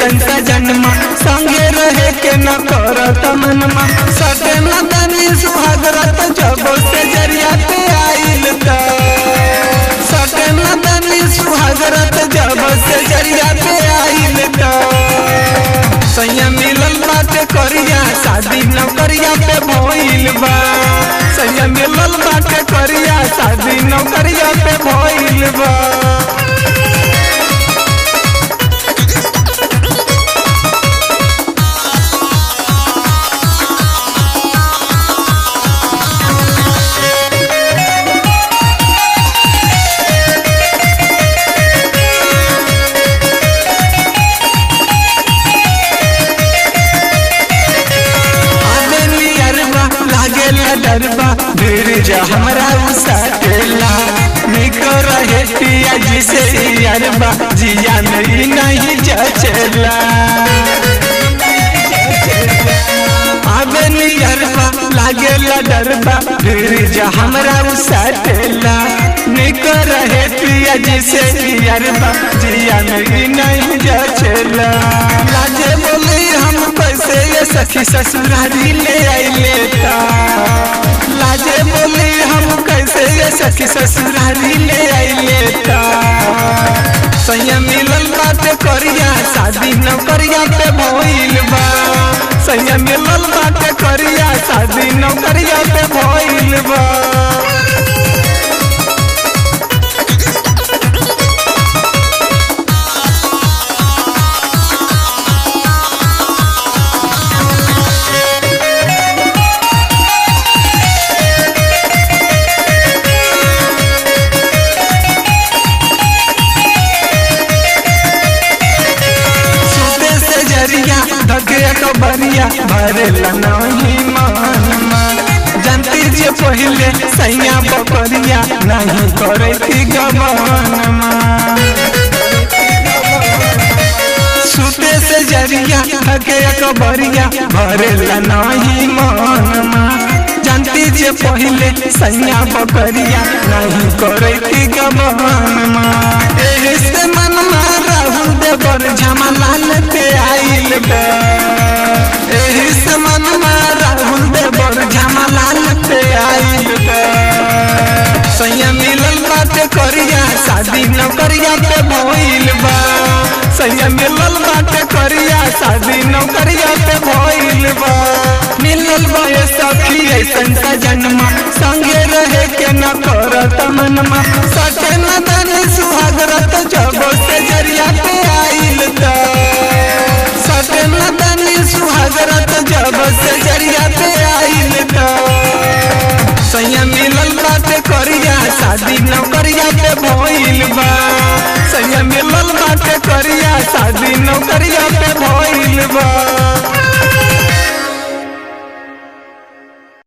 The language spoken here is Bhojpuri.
ऐसन सजनमा संगे रहे के न करत मनमा सटे न तनी सुहागरत जब से जरिया पे आइल त सटे न तनी सुहागरत जब से जरिया पे आइल त सैया मिलल बाटे करिया शादी नौकरिया पे भइल बा सैया मिलल बाटे करिया शादी नौकरिया पे भइल बा। डरबा भीड़ जा हमरा उसाटेला निको रहे पिया जिसे यारबा जिया नहीं जचेला आबे नियरबा लागेला डरबा भीड़ जा हमरा उसाटेला निको रहे पिया जिसे यारबा जिया नहीं जचेला लाजे बोले हम कैसे ये सखी ससुरारी ले आइले ता लाजे बोले हम कैसे ये सखी ससुरारी ले आइले ता सैया मिलल बाटे करिया शादी नौकरिया पे भइल बा सैया मिलल बाटे करिया शादी नौकरिया पे भइल बा। बरिया भरेला नहीं मानमा जानती जे पहले सैया बकरिया नहीं करे थी गमनमा सुते से जरिया थके बरिया भरेला नहीं मानमा जानती जे पहले सैया बकरिया नहीं करे थी गमनमा एही से मनमा राहुल देवर झमलाल पे आइल बा एही से मनमा राहुल देवर झमलाल पे आइल बा सैया मिलल बाटे करिया शादी नौकरिया पे भइल बा सैया मिलल बाटे करिया शादी नौकरिया पे भइल बा मिलल बा ये सखी ऐसन सजनमा संगे रहे के न करत मनमा सटे न तनी सुहागरत जब से जरिया पे आइल त सटे न तनी सुहागरत जब से जरिया पे आइल त सैया मिलल बाटे करिया शादी नौकरिया पे भइल बा सैया मिलल बाटे करिया शादी नौकरिया पे भइल बा।